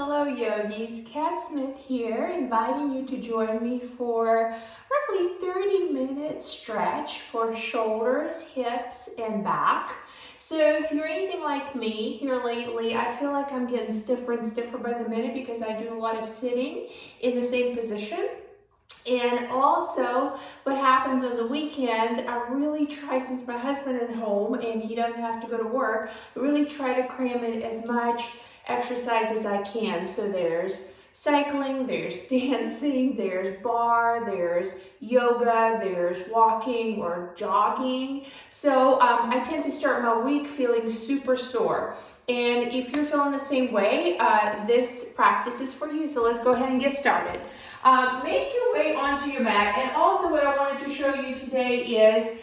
Hello yogis, Kat Smith here, inviting you to join me for roughly 30-minute stretch for shoulders, hips, and back. So if you're anything like me here lately, I feel like I'm getting stiffer and stiffer by the minute because I do a lot of sitting in the same position. And also, what happens on the weekends, I really try, since my husband is home and he doesn't have to go to work, I really try to cram in as much exercise as I can. So there's cycling, there's dancing, there's bar, there's yoga, there's walking or jogging. So I tend to start my week feeling super sore. And if you're feeling the same way, this practice is for you. So let's go ahead and get started. Make your way onto your mat. And also what I wanted to show you today is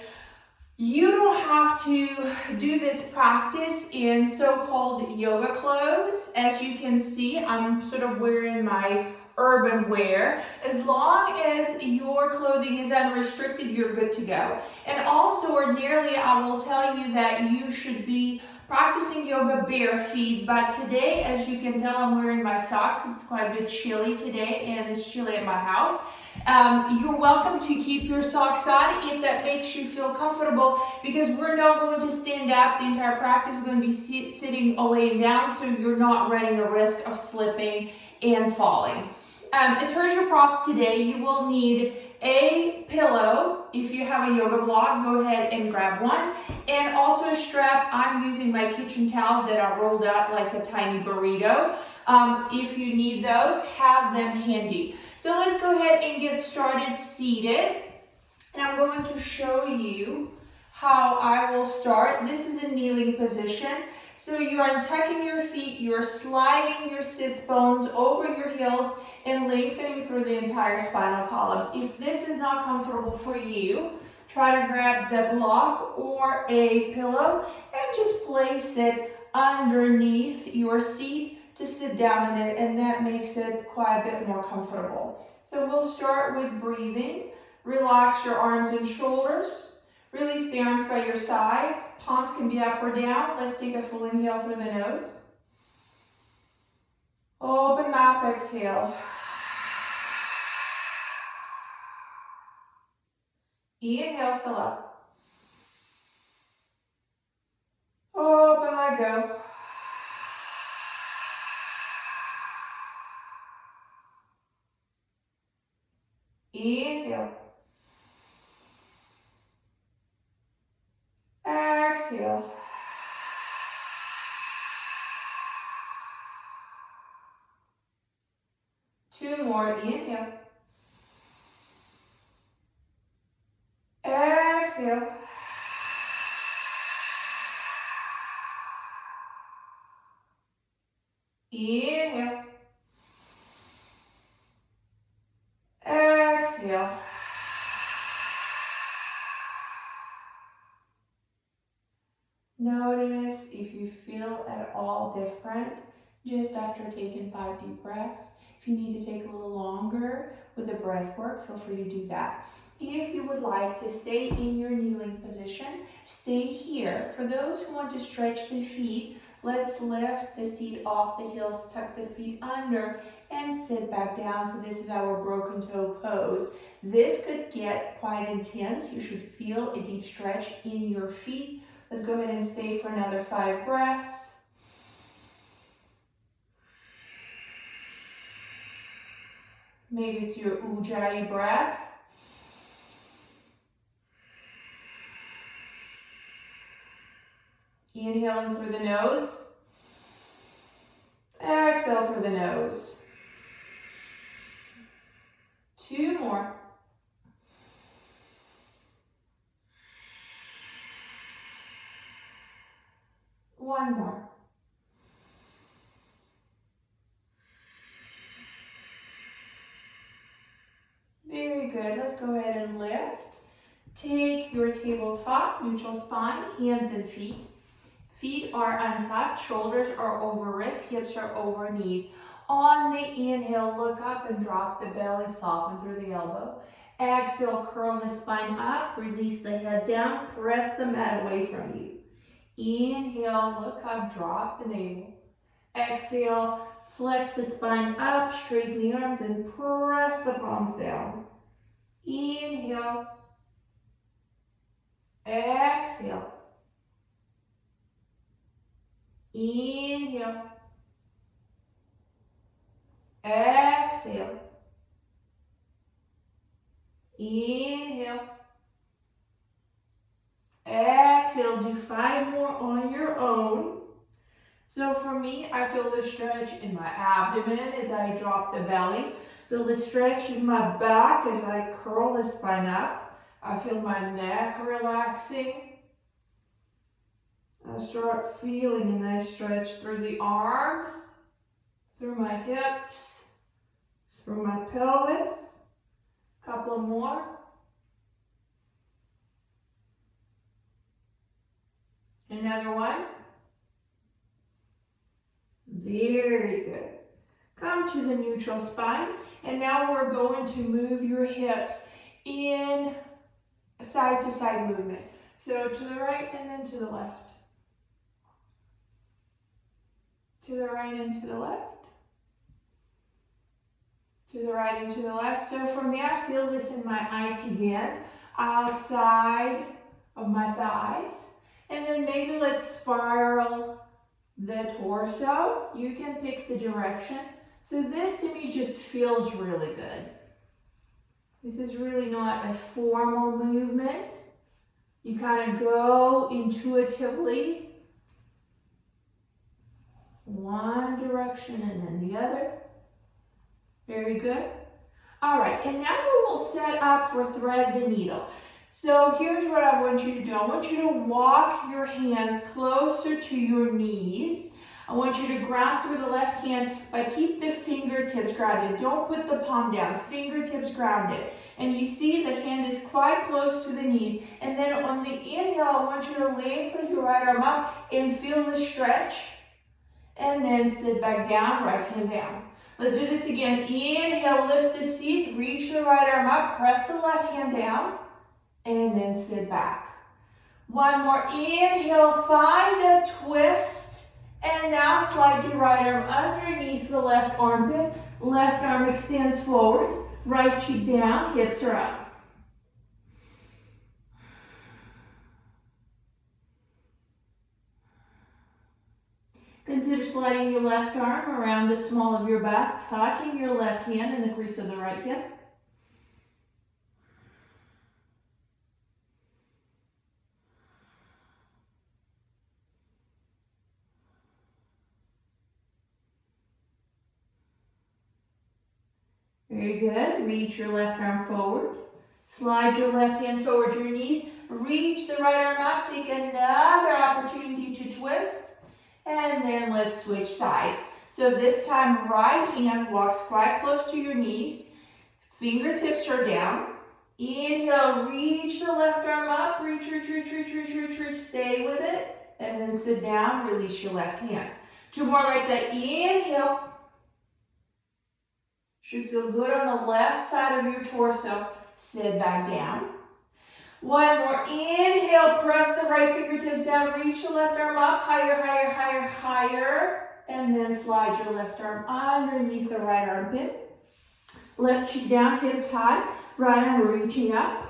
you don't have to do this practice in so-called yoga clothes. As you can see, I'm sort of wearing my urban wear. As long as your clothing is unrestricted, you're good to go. And also ordinarily, I will tell you that you should be practicing yoga bare feet, but today, as you can tell, I'm wearing my socks. It's quite a bit chilly today, and it's chilly at my house. You're welcome to keep your socks on if that makes you feel comfortable, because we're not going to stand up. The entire practice is going to be sitting or laying down, so you're not running the risk of slipping and falling. As far as your props today, you will need a pillow. If you have a yoga block, go ahead and grab one. And also a strap. I'm using my kitchen towel that I rolled up like a tiny burrito. If you need those, have them handy. So let's go ahead and get started seated. And I'm going to show you how I will start. This is a kneeling position. So you're untucking your feet, you're sliding your sits bones over your heels and lengthening through the entire spinal column. If this is not comfortable for you, try to grab the block or a pillow and just place it underneath your seat to sit down in it, and that makes it quite a bit more comfortable. So we'll start with breathing. Relax your arms and shoulders. Release the arms by your sides. Palms can be up or down. Let's take a full inhale through the nose. Open mouth, exhale. Inhale, fill up. Open, let go. Inhale. Exhale. Two more. Inhale. Exhale. Inhale. Exhale. Notice if you feel at all different just after taking 5 deep breaths. If you need to take a little longer with the breath work, feel free to do that. If you would like to stay in your kneeling position, stay here. For those who want to stretch the feet, let's lift the seat off the heels, tuck the feet under, and sit back down. So this is our broken toe pose. This could get quite intense. You should feel a deep stretch in your feet. Let's go ahead and stay for another 5 breaths. Maybe it's your Ujjayi breath. Inhaling through the nose. Exhale through the nose. 2 more. One more. Very good. Let's go ahead and lift. Take your tabletop, neutral spine, hands and feet. Feet are untucked, shoulders are over wrists, hips are over knees. On the inhale, look up and drop the belly, soften through the elbow. Exhale, curl the spine up, release the head down, press the mat away from you. Inhale, look up, drop the navel. Exhale, Flex the spine up, straighten the arms, and press the palms down. Inhale. Exhale. Inhale. Exhale. Inhale. Exhale. Do 5 more on your own. So for me, I feel the stretch in my abdomen as I drop the belly. Feel the stretch in my back as I curl the spine up. I feel my neck relaxing. I start feeling a nice stretch through the arms, through my hips, through my pelvis. Couple more. Another one. Very good. Come to the neutral spine, and now we're going to move your hips in side to side movement. So to the right and then to the left. To the right and to the left. To the right and to the left. So for me, I feel this in my IT band, outside of my thighs. And then maybe let's spiral the torso. You can pick the direction. So this to me just feels really good. This is really not a formal movement. You kind of go intuitively. One direction and then the other. Very good. All right, and now we will set up for thread the needle. So here's what I want you to do. I want you to walk your hands closer to your knees. I want you to ground through the left hand, but keep the fingertips grounded. Don't put the palm down, fingertips grounded. And you see the hand is quite close to the knees. And then on the inhale, I want you to lengthen your right arm up and feel the stretch. And then sit back down, right hand down. Let's do this again. Inhale, lift the seat, reach the right arm up, press the left hand down, and then sit back. One more. Inhale, find a twist, and now slide your right arm underneath the left armpit. Left arm extends forward, right cheek down, hips are up. Consider sliding your left arm around the small of your back, tucking your left hand in the crease of the right hip. Very good. Reach your left arm forward. Slide your left hand towards your knees. Reach the right arm up. Take another opportunity to twist. And then let's switch sides. So this time, right hand walks quite close to your knees. Fingertips are down. Inhale, reach the left arm up. Reach, reach, reach, reach, reach, reach, reach. Stay with it. And then sit down, release your left hand. 2 more like that. Inhale. Should feel good on the left side of your torso. Sit back down. 1 more. Inhale, press the right fingertips down. Reach the left arm up. Higher, higher, higher, higher. And then slide your left arm underneath the right armpit. Left cheek down, hips high. Right arm reaching up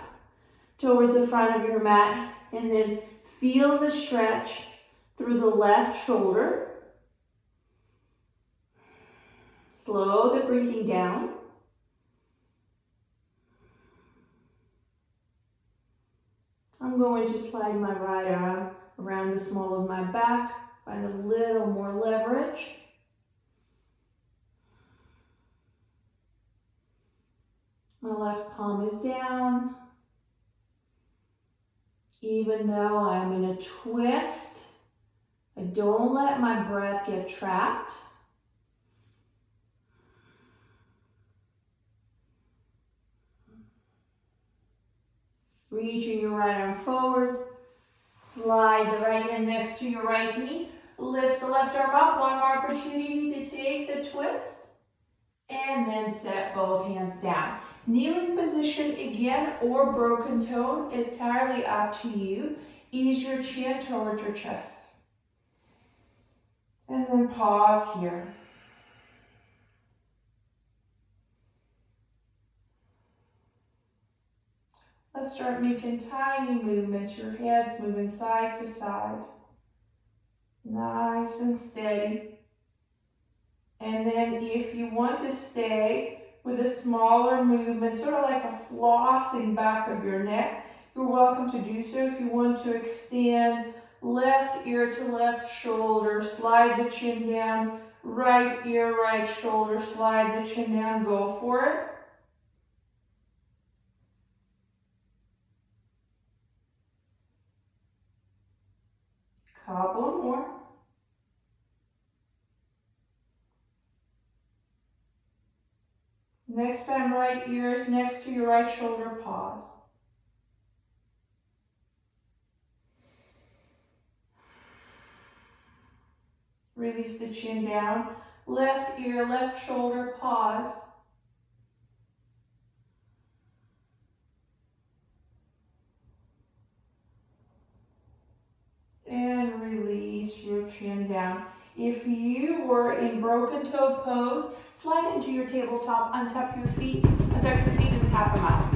towards the front of your mat. And then feel the stretch through the left shoulder. Slow the breathing down. I'm going to slide my right arm around the small of my back, find a little more leverage. My left palm is down. Even though I'm in a twist, I don't let my breath get trapped. Reaching your right arm forward. Slide the right hand next to your right knee. Lift the left arm up. 1 more opportunity to take the twist. And then set both hands down. Kneeling position again or broken toe, entirely up to you. Ease your chin towards your chest. And then pause here. Let's start making tiny movements. Your head's moving side to side. Nice and steady. And then if you want to stay with a smaller movement, sort of like a flossing back of your neck, you're welcome to do so. If you want to extend left ear to left shoulder, slide the chin down, right ear, right shoulder, slide the chin down, go for it. Couple more. Next time, right ear is next to your right shoulder, pause. Release the chin down. Left ear, left shoulder, pause. And release your chin down. If you were in broken toe pose, slide into your tabletop, untap your feet and tap them out.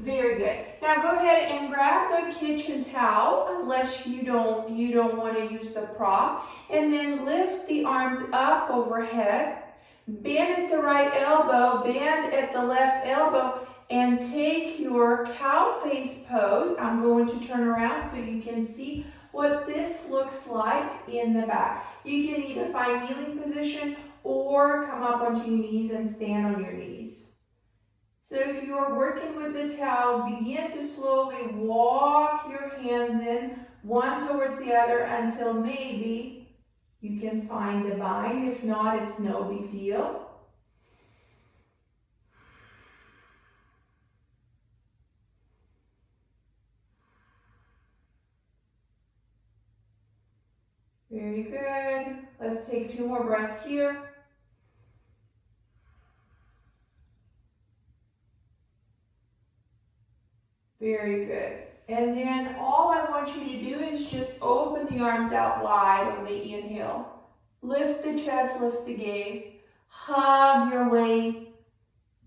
Very good. Now go ahead and grab the kitchen towel, unless you don't want to use the prop, and then lift the arms up overhead. Bend at the right elbow, bend at the left elbow, and take your cow face pose. I'm going to turn around so you can see what this looks like in the back. You can either find kneeling position or come up onto your knees and stand on your knees. So if you're working with the towel, begin to slowly walk your hands in, one towards the other, until maybe you can find a bind. If not, it's no big deal. Very good. Let's take 2 more breaths here. Very good. And then all I want you to do is just open the arms out wide on the inhale. Lift the chest, lift the gaze. Hug your way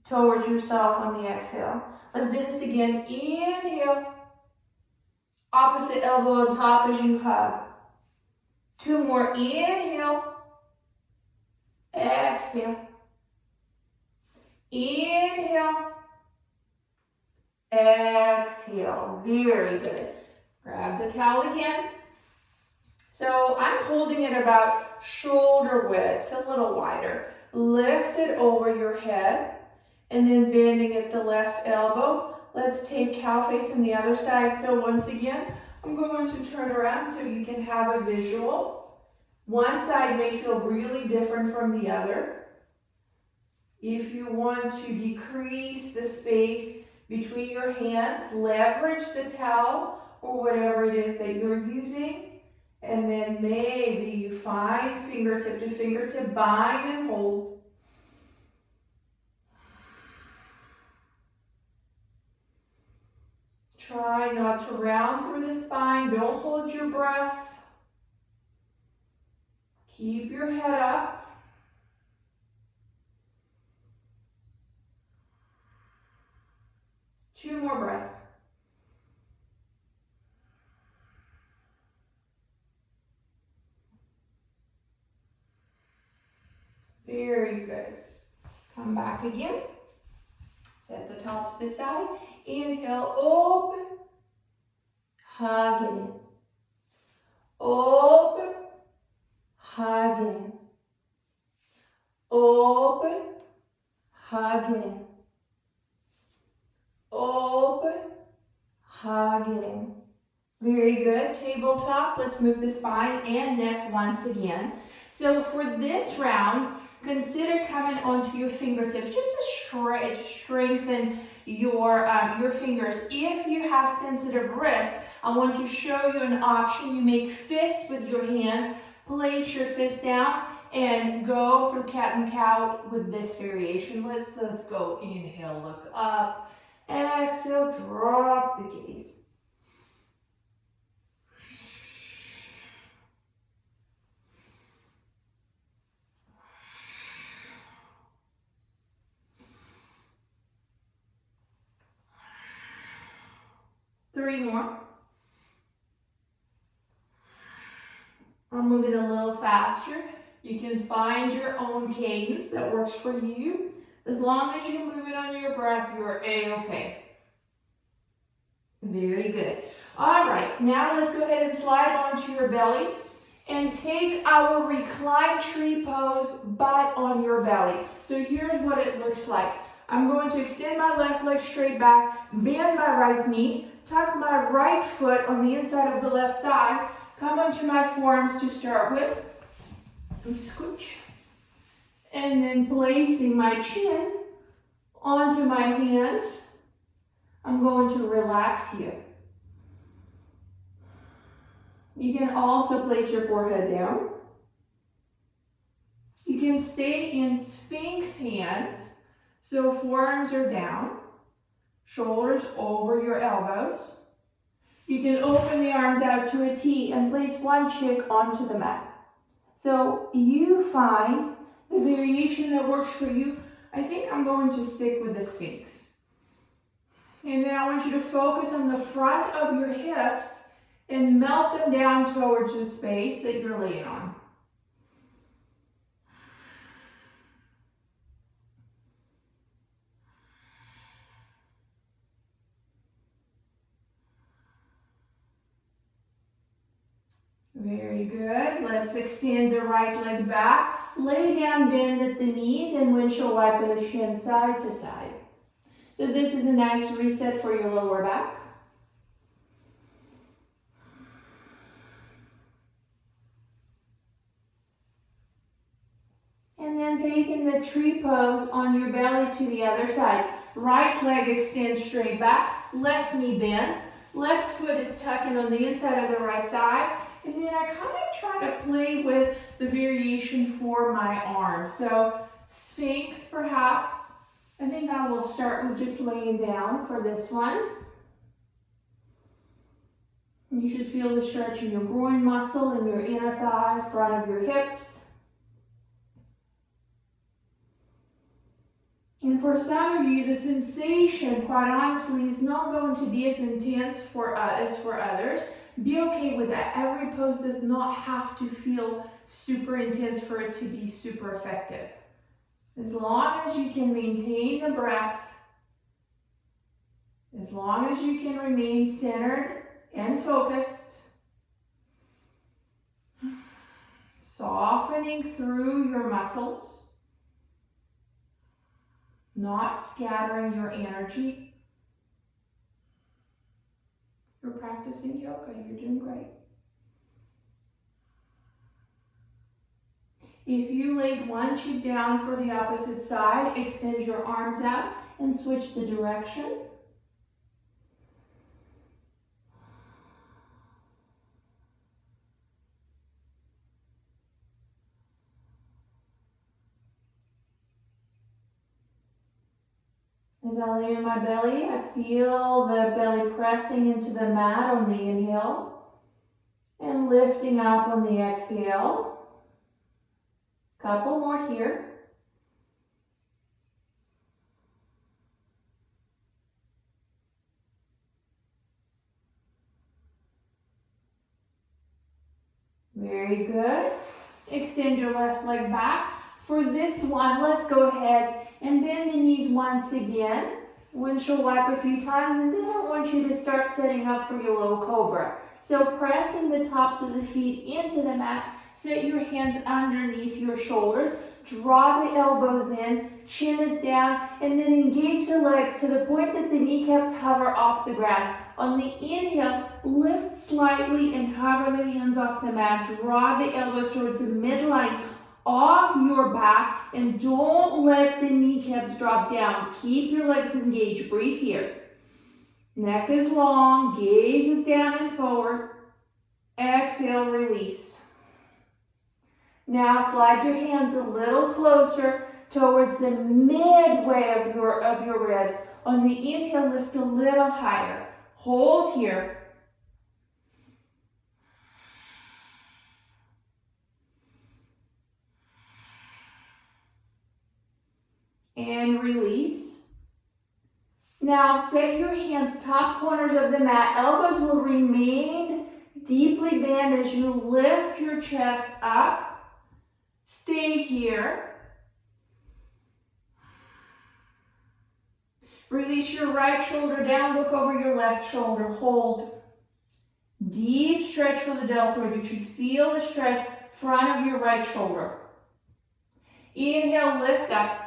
towards yourself on the exhale. Let's do this again. Inhale. Opposite elbow on top as you hug. 2 more. Inhale. Exhale. Inhale. Exhale. Very good. Grab the towel again. So I'm holding it about shoulder width, a little wider. Lift it over your head and then bending at the left elbow. Let's take cow face on the other side. So once again, I'm going to turn around so you can have a visual. One side may feel really different from the other. If you want to decrease the space between your hands, leverage the towel or whatever it is that you're using. And then maybe you find fingertip to fingertip, bind and hold. Try not to round through the spine. Don't hold your breath. Keep your head up. Two more breaths. Very good. Come back again. Set the towel to the side. Inhale, open. Hug it in. Open. Hug it in. Open. Hug it in. Open. Hug it in. Very good. Tabletop. Let's move the spine and neck once again. So for this round, consider coming onto your fingertips just to strengthen your fingers. If you have sensitive wrists, I want to show you an option. You make fists with your hands. Place your fist down and go through cat and cow with this variation. Let's go. Inhale, look up. Exhale, drop the gaze. 3 more. Or move it a little faster. You can find your own cadence that works for you. As long as you move it on your breath, you're A-okay. Very good. All right, now let's go ahead and slide onto your belly and take our reclined tree pose, but on your belly. So here's what it looks like. I'm going to extend my left leg straight back, bend my right knee, tuck my right foot on the inside of the left thigh, come onto my forearms to start with, scooch, and then placing my chin onto my hands, I'm going to relax here. You can also place your forehead down. You can stay in Sphinx hands, so forearms are down, shoulders over your elbows. You can open the arms out to a T and place one cheek onto the mat. So you find the variation that works for you. I think I'm going to stick with the Sphinx. And then I want you to focus on the front of your hips and melt them down towards the space that you're laying on. Very good. Let's extend the right leg back. Lay down, bend at the knees, and windshield wiper the shin side to side. So this is a nice reset for your lower back. And then taking the tree pose on your belly to the other side. Right leg extends straight back, left knee bends, left foot is tucking on the inside of the right thigh. And then I kind of try to play with the variation for my arms. So Sphinx perhaps. I think I will start with just laying down for this one. You should feel the stretch in your groin muscle and your inner thigh, front of your hips. And for some of you, the sensation, quite honestly, is not going to be as intense as for others. Be okay with that. Every pose does not have to feel super intense for it to be super effective. As long as you can maintain the breath, as long as you can remain centered and focused, softening through your muscles, not scattering your energy. You're practicing yoga, you're doing great. If you laid one cheek down for the opposite side, extend your arms out and switch the direction. As I lay on my belly, I feel the belly pressing into the mat on the inhale and lifting up on the exhale. Couple more here. Very good. Extend your left leg back. For this one, let's go ahead and bend the knees once again. Windshield wipe a few times, and then I want you to start setting up for your low cobra. So pressing the tops of the feet into the mat, set your hands underneath your shoulders, draw the elbows in, chin is down, and then engage the legs to the point that the kneecaps hover off the ground. On the inhale, lift slightly and hover the hands off the mat. Draw the elbows towards the midline of your back, and don't let the kneecaps drop down. Keep your legs engaged. Breathe here. Neck is long, gaze is down and forward. Exhale, release. Now slide your hands a little closer towards the midway of your ribs. On the inhale, lift a little higher. Hold here. And release. Now set your hands top corners of the mat. Elbows will remain deeply bent as you lift your chest up. Stay here. Release your right shoulder down. Look over your left shoulder. Hold. Deep stretch for the deltoid. You should feel the stretch front of your right shoulder. Inhale, lift up.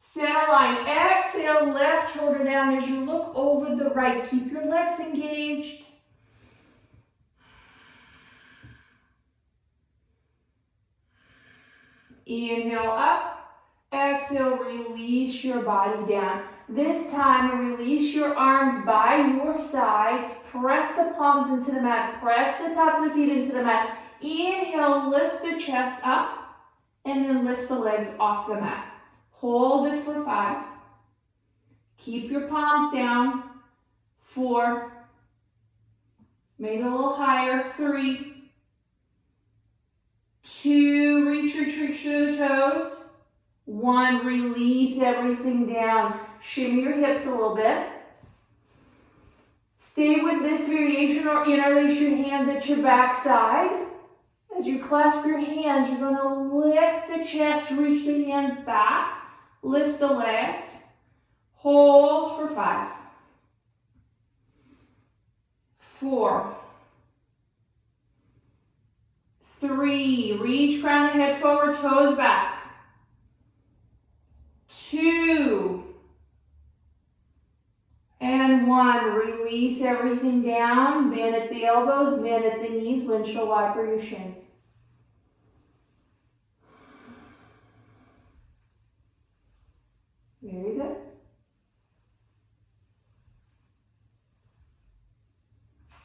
Center line. Exhale, left shoulder down as you look over the right. Keep your legs engaged. Inhale up. Exhale, release your body down. This time, release your arms by your sides. Press the palms into the mat. Press the tops of the feet into the mat. Inhale, lift the chest up. And then lift the legs off the mat. Hold it for 5. Keep your palms down. 4. Maybe a little higher. 3. 2. Reach through the toes. 1. Release everything down. Shimmy your hips a little bit. Stay with this variation or interlace your hands at your back side. As you clasp your hands, you're going to lift the chest, reach the hands back. Lift the legs. Hold for 5. 4. 3. Reach crown of head forward, toes back. 2. And 1. Release everything down. Bend at the elbows, bend at the knees, windshield wiper your shins. Very good.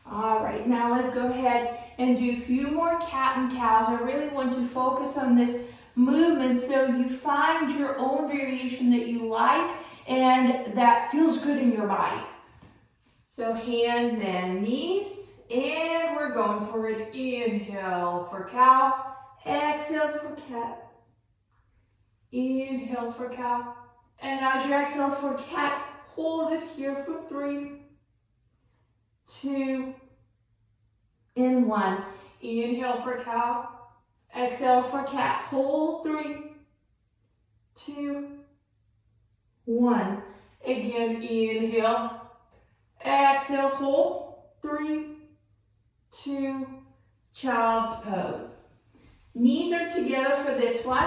All right, now let's go ahead and do a few more cat and cows. I really want to focus on this movement so you find your own variation that you like and that feels good in your body. So hands and knees, and we're going for it. Inhale for cow, exhale for cat. Inhale for cow. And as you exhale for cat, hold it here for 3, 2, and 1. Inhale for cow, exhale for cat. Hold 3, 2, 1. Again, inhale, exhale, hold 3, 2, child's pose. Knees are together for this one.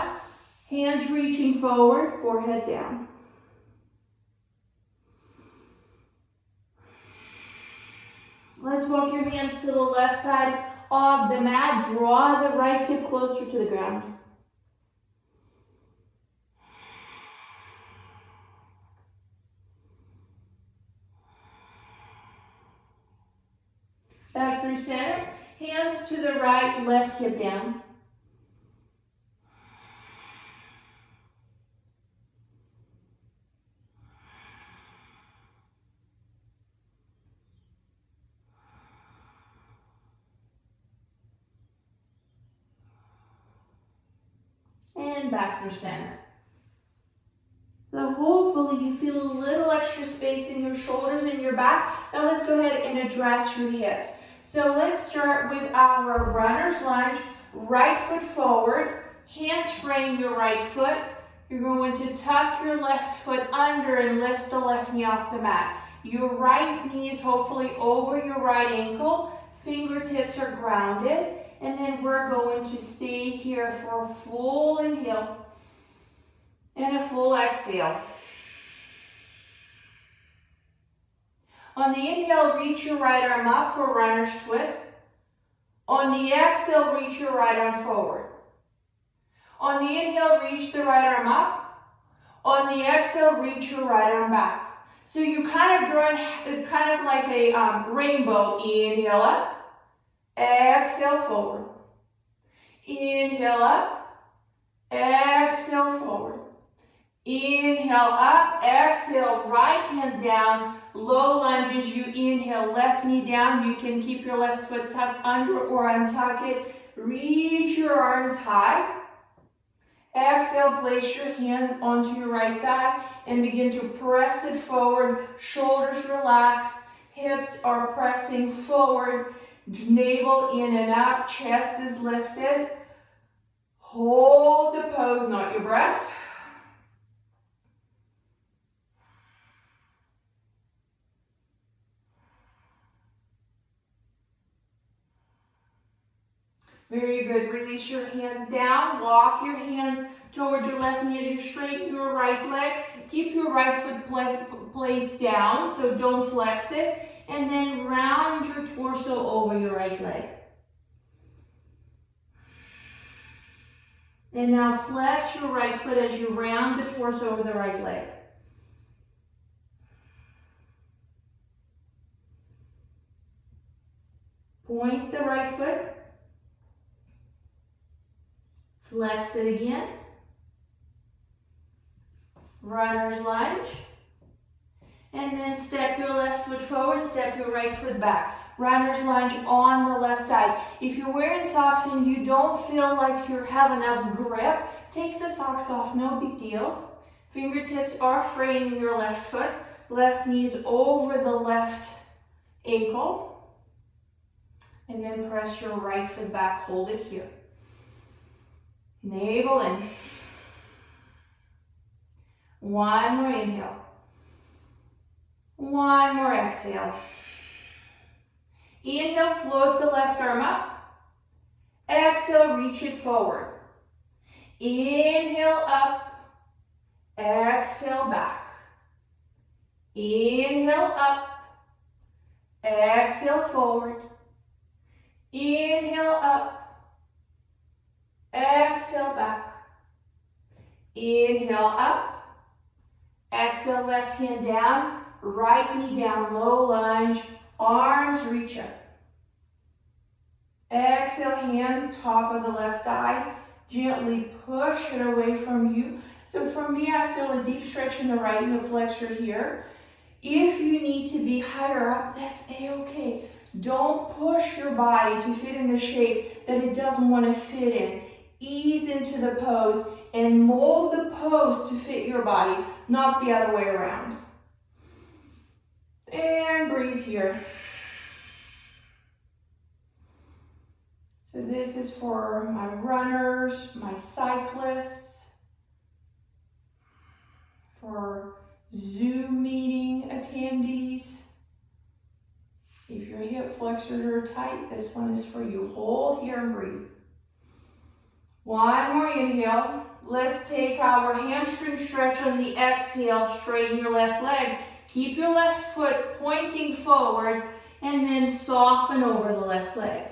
Hands reaching forward, forehead down. Let's walk your hands to the left side of the mat. Draw the right hip closer to the ground. Back through center. Hands to the right, left hip down. And back through center. So hopefully you feel a little extra space in your shoulders and your back. Now let's go ahead and address your hips. So let's start with our runner's lunge. Right foot forward, hands frame your right foot. You're going to tuck your left foot under and lift the left knee off the mat. Your right knee is hopefully over your right ankle. Fingertips are grounded. And then we're going to stay here for a full inhale and a full exhale. On the inhale, reach your right arm up for runner's twist. On the exhale, reach your right arm forward. On the inhale, reach the right arm up. On the exhale, reach your right arm back. So you kind of draw kind of like a rainbow. Inhale up. Exhale forward. Inhale up. Exhale forward. Inhale up. Exhale, right hand down. Low lunges. You inhale, left knee down. You can keep your left foot tucked under or untuck it. Reach your arms high. Exhale. exhale, place your hands onto your right thigh and begin to press it forward. Shoulders relaxed, hips are pressing forward, navel in and up, chest is lifted. Hold the pose, not your breath. Very good. Release your hands down. Walk your hands towards your left knee as you straighten your right leg. Keep your right foot placed down, so don't flex it. And then round your torso over your right leg. And now flex your right foot as you round the torso over the right leg. Point the right foot. Flex it again. Runner's lunge. And then step your left foot forward, step your right foot back. Runner's lunge on the left side. If you're wearing socks and you don't feel like you have enough grip, take the socks off, no big deal. Fingertips are framing your left foot. Left knee is over the left ankle. And then press your right foot back, hold it here. Navel in. One more inhale. One more exhale. Inhale, float the left arm up. Exhale, reach it forward. Inhale up. Exhale back. Inhale up. Exhale forward. Inhale up. Exhale back. Inhale up. Exhale, left hand down. Right knee down, low lunge. Arms reach up. Exhale, hands top of the left thigh. Gently push it away from you. So for me, I feel a deep stretch in the right hip flexor here. If you need to be higher up, that's a-okay. Don't push your body to fit in the shape that it doesn't want to fit in. Ease into the pose and mold the pose to fit your body, not the other way around. And breathe here. So this is for my runners, my cyclists, for Zoom meeting attendees. If your hip flexors are tight, this one is for you. Hold here and breathe. One more inhale. Let's take our hamstring stretch on the exhale. Straighten your left leg. Keep your left foot pointing forward and then soften over the left leg.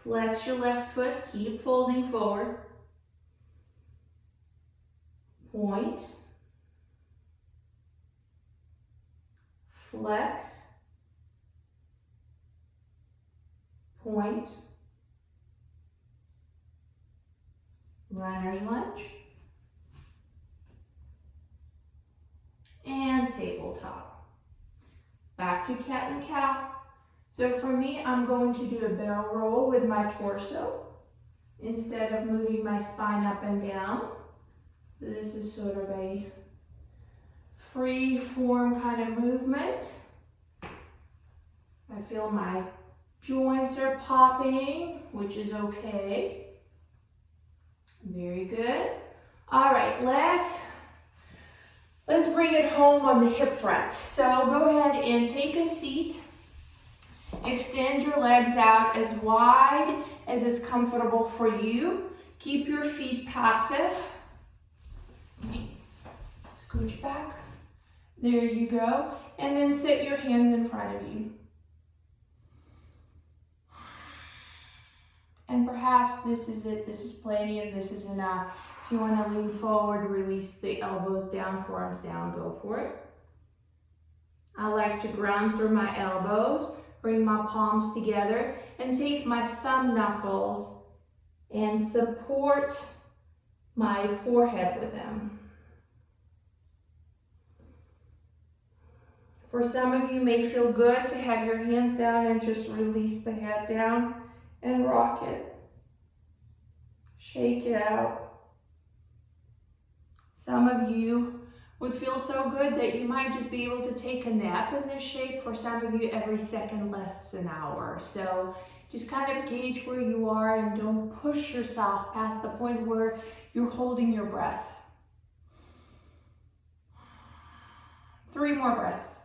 Flex your left foot, keep folding forward. Point. Flex. Point. Runner's lunge. And tabletop. Back to cat and cow. So for me, I'm going to do a barrel roll with my torso instead of moving my spine up and down. This is sort of a free form kind of movement. I feel my joints are popping, which is okay. Very good. All right, let's bring it home on the hip front. So go ahead and take a seat. Extend your legs out as wide as it's comfortable for you. Keep your feet passive. Scooch back. There you go. And then sit your hands in front of you. And perhaps this is it. This is plenty and this is enough. If you want to lean forward, release the elbows down, forearms down, go for it. I like to ground through my elbows. bring my palms together and take my thumb knuckles and support my forehead with them. For some of you, it may feel good to have your hands down and just release the head down and rock it. Shake it out. Some of you would feel so good that you might just be able to take a nap in this shape. For some of you, every second lasts an hour. So just kind of gauge where you are and don't push yourself past the point where you're holding your breath. 3 more breaths.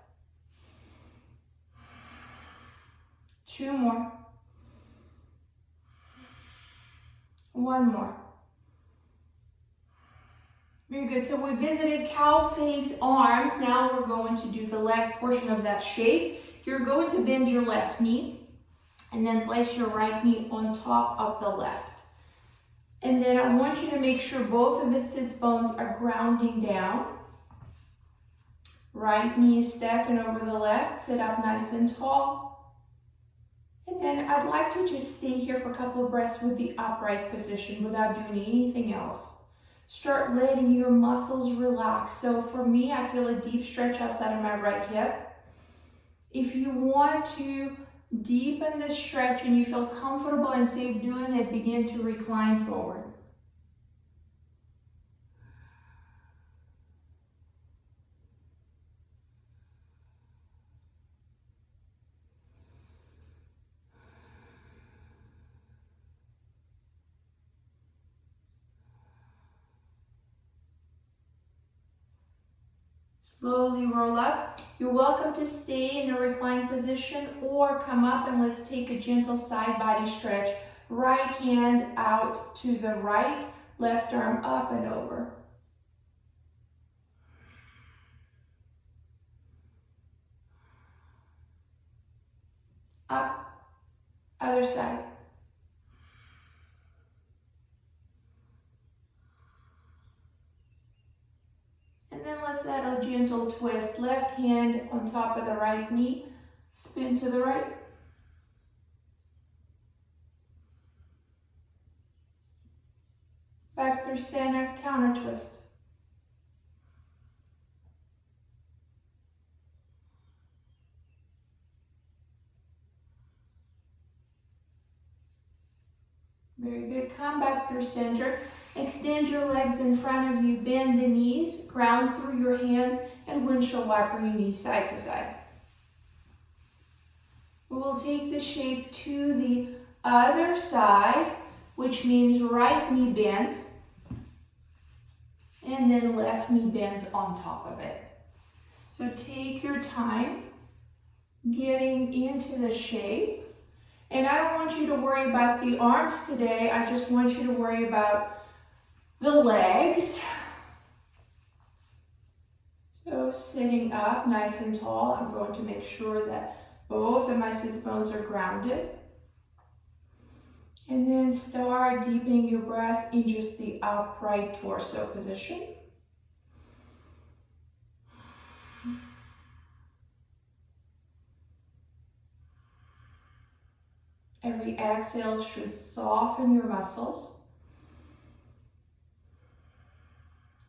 2 more. 1 more. Very good. So we visited cow face arms. Now we're going to do the leg portion of that shape. You're going to bend your left knee and then place your right knee on top of the left. And then I want you to make sure both of the sits bones are grounding down. Right knee is stacking over the left. Sit up nice and tall. And then I'd like to just stay here for a couple of breaths with the upright position without doing anything else. Start letting your muscles relax. So for me, I feel a deep stretch outside of my right hip. If you want to deepen the stretch and you feel comfortable and safe doing it, begin to recline forward. Slowly roll up. You're welcome to stay in a reclined position or come up and let's take a gentle side body stretch. Right hand out to the right, left arm up and over. Up, other side. And then let's add a gentle twist. Left hand on top of the right knee, spin to the right. Back through center, counter twist. Very good. Come back through center. Extend your legs in front of you. Bend the knees. Ground through your hands and windshield wiper your knees side to side. We will take the shape to the other side, which means right knee bends and then left knee bends on top of it. So take your time getting into the shape. And I don't want you to worry about the arms today. I just want you to worry about the legs. So sitting up nice and tall, I'm going to make sure that both of my sits bones are grounded. And then start deepening your breath in just the upright torso position. Every exhale should soften your muscles.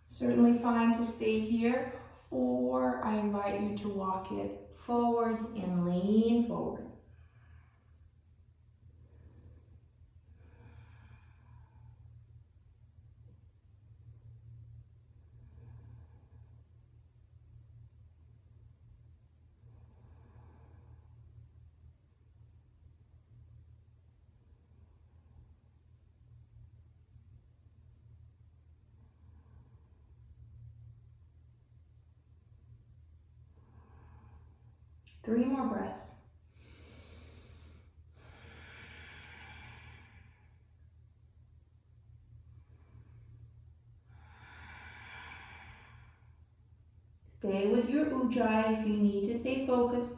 Certainly fine to stay here, or I invite you to walk it forward and lean forward. Three more breaths. Stay with your ujjayi if you need to stay focused.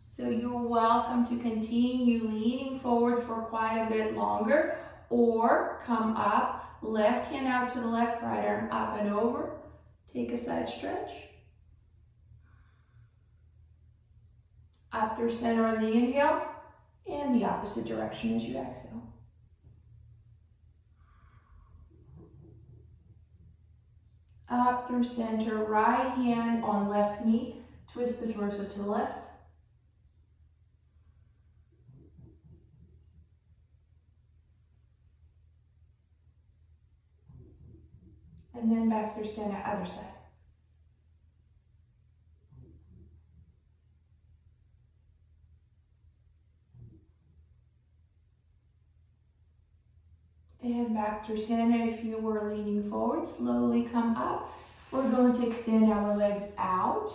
So you're welcome to continue leaning forward for quite a bit longer, or come up, left hand out to the left, right arm up and over. Take a side stretch. Up through center on the inhale, and the opposite direction as you exhale. Up through center, right hand on left knee, twist the torso to the left. And then back through center, other side. And back through center. If you were leaning forward, slowly come up. We're going to extend our legs out.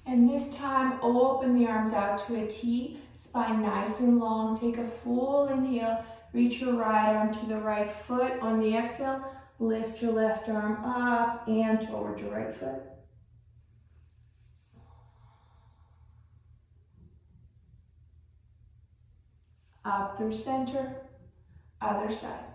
And this time, open the arms out to a T, spine nice and long. Take a full inhale, reach your right arm to the right foot. On the exhale, lift your left arm up and toward your right foot. Up through center, other side.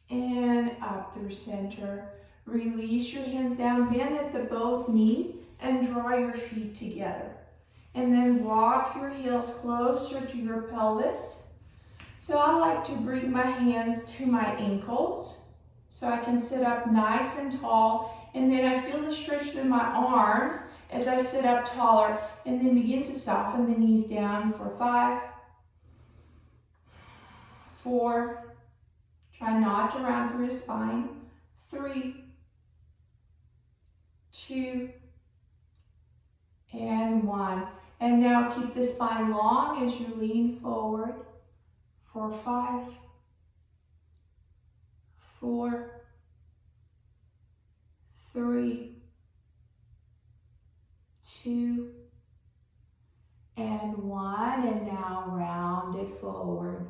And up through center. Release your hands down, bend at the both knees, and draw your feet together. And then walk your heels closer to your pelvis. So I like to bring my hands to my ankles so I can sit up nice and tall. And then I feel the stretch through my arms as I sit up taller, and then begin to soften the knees down for 5, 4, try not to round through your spine, 3, 2, and 1. And now keep the spine long as you lean forward for 5, 4, 3, 2, and 1. And now round it forward.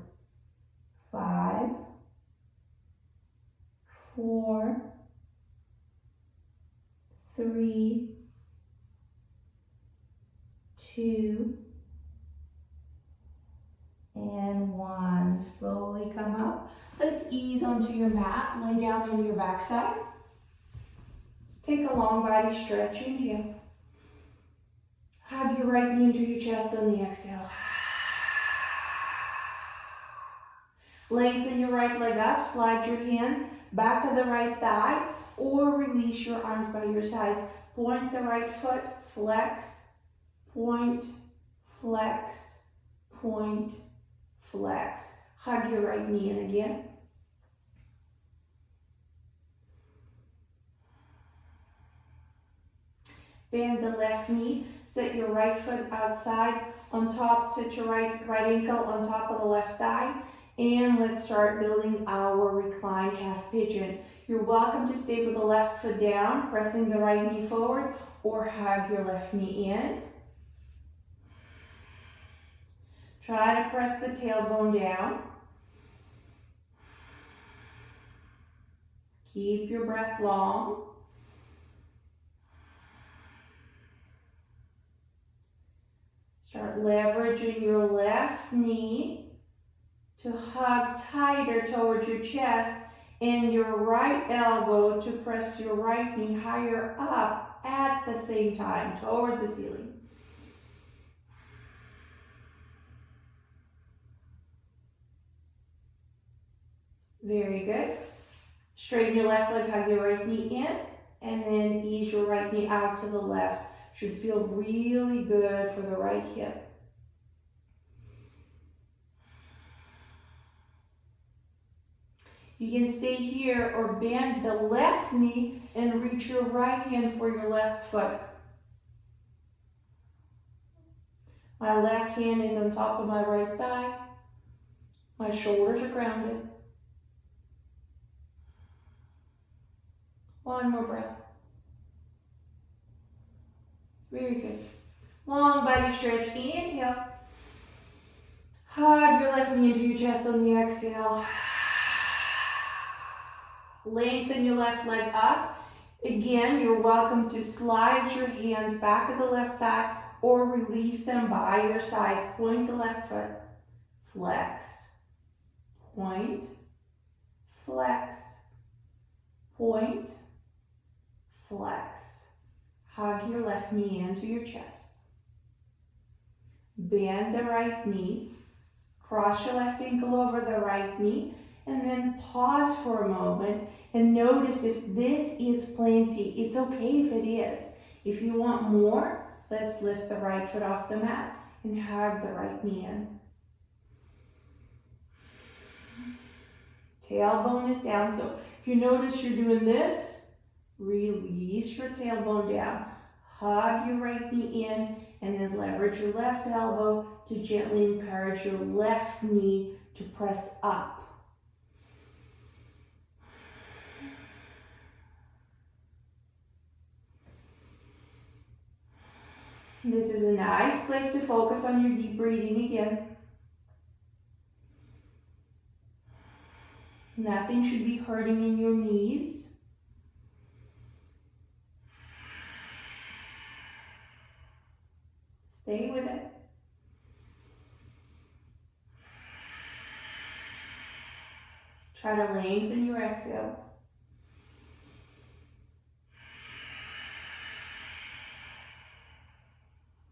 5, 4, 3, 2, and 1. Slowly come up. Let's ease onto your mat. Lay down on your backside. Take a long body stretch. Inhale. Hug your right knee into your chest on the exhale. Lengthen your right leg up. Slide your hands back of the right thigh, or release your arms by your sides. Point the right foot, flex, point, flex, point, flex. Hug your right knee in again. Bend the left knee, set your right foot outside on top, set your right ankle on top of the left thigh, and let's start building our reclined half pigeon. You're welcome to stay with the left foot down, pressing the right knee forward, or hug your left knee in. Try to press the tailbone down. Keep your breath long. Start leveraging your left knee to hug tighter towards your chest, and your right elbow to press your right knee higher up at the same time towards the ceiling. Very good. Straighten your left leg, hug your right knee in, and then ease your right knee out to the left. Should feel really good for the right hip. You can stay here or bend the left knee and reach your right hand for your left foot. My left hand is on top of my right thigh. My shoulders are grounded. One more breath. Very good. Long body stretch. Inhale. Hug your left knee into your chest on the exhale. Lengthen your left leg up. Again, you're welcome to slide your hands back of the left thigh or release them by your sides. Point the left foot. Flex. point, flex, point, flex. Hug your left knee into your chest. Bend the right knee. Cross your left ankle over the right knee. And then pause for a moment and notice if this is plenty. It's okay if it is. If you want more, let's lift the right foot off the mat and hug the right knee in. Tailbone is down. So if you notice you're doing this, release your tailbone down. Hug your right knee in and then leverage your left elbow to gently encourage your left knee to press up. This is a nice place to focus on your deep breathing again. Nothing should be hurting in your knees. Stay with it. Try to lengthen your exhales.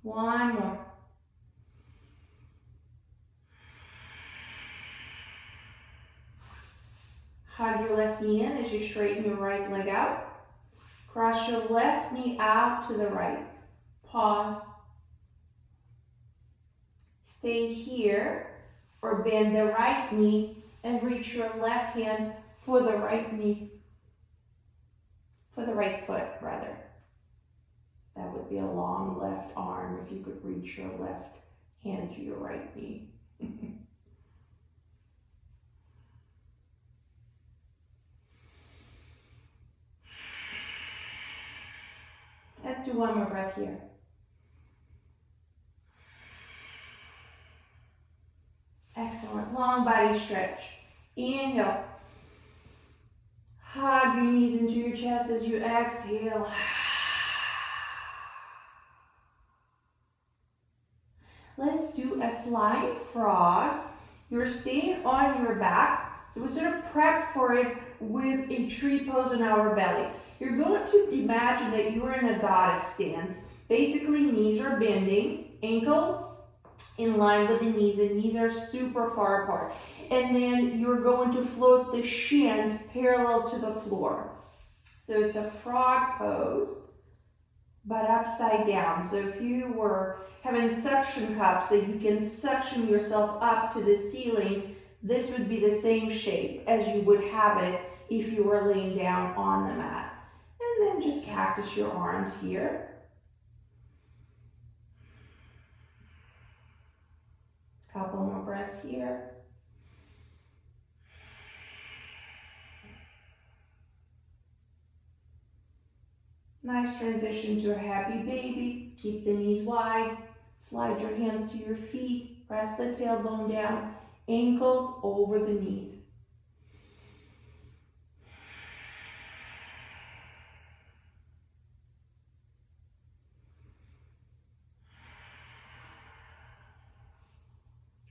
One more. Hug your left knee in as you straighten your right leg out. Cross your left knee out to the right. Pause. Stay here or bend the right knee and reach your left hand for the right knee. For the right foot, rather. That would be a long left arm if you could reach your left hand to your right knee. Let's do one more breath here. Excellent. Long body stretch. Inhale. Hug your knees into your chest as you exhale. Let's do a flying frog. You're staying on your back. So we sort of prepped for it with a tree pose on our belly. You're going to imagine that you are in a goddess stance. Basically, knees are bending, ankles in line with the knees, and knees are super far apart. And then you're going to float the shins parallel to the floor. So it's a frog pose, but upside down. So if you were having suction cups that you can suction yourself up to the ceiling, this would be the same shape as you would have it if you were laying down on the mat. And then just cactus your arms here. Couple more breaths here. Nice transition to a happy baby. Keep the knees wide. Slide your hands to your feet. Press the tailbone down. Ankles over the knees.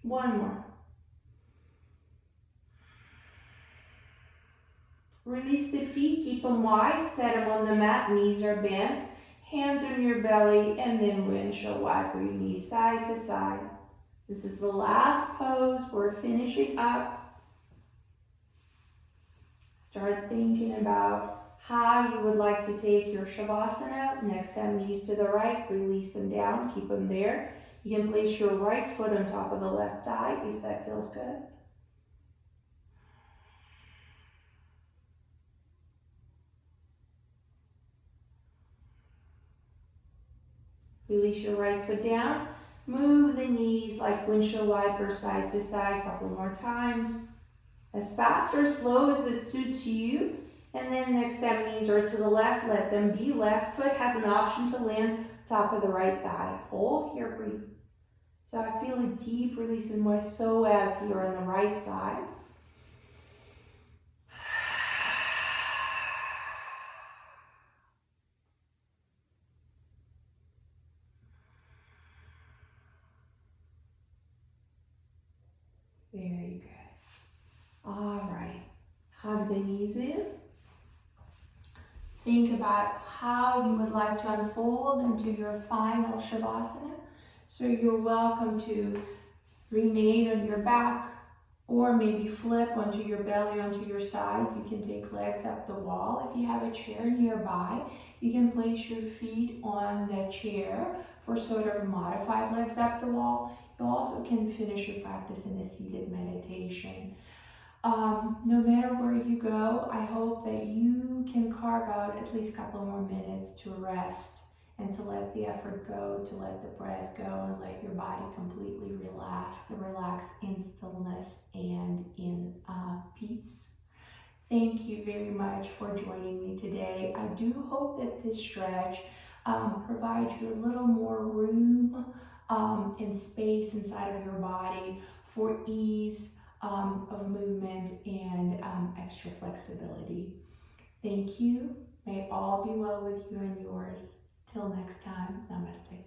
One more. Release the feet, keep them wide, set them on the mat, knees are bent, hands on your belly, and then windshield wiper your knees side to side. This is the last pose. We're finishing up. Start thinking about how you would like to take your Shavasana. Next time, knees to the right, release them down, keep them there. You can place your right foot on top of the left thigh if that feels good. Release your right foot down. Move the knees like windshield wiper side to side a couple more times. As fast or slow as it suits you. And then next time knees are to the left, let them be. Left foot has an option to land top of the right thigh. Hold here, breathe. So I feel a deep release in my psoas here on the right side. Very good. All right. Hug the knees in. Think about how you would like to unfold into your final Shavasana. So you're welcome to remain on your back or maybe flip onto your belly, onto your side. You can take legs up the wall. If you have a chair nearby, you can place your feet on the chair for sort of modified legs up the wall. You also can finish your practice in a seated meditation. No matter where you go, I hope that you can carve out at least a couple more minutes to rest and to let the effort go, to let the breath go, and let your body completely relax in stillness and in peace. Thank you very much for joining me today. I do hope that this stretch provides you a little more room and space inside of your body for ease of movement and extra flexibility. Thank you. May all be well with you and yours. Till next time, namaste.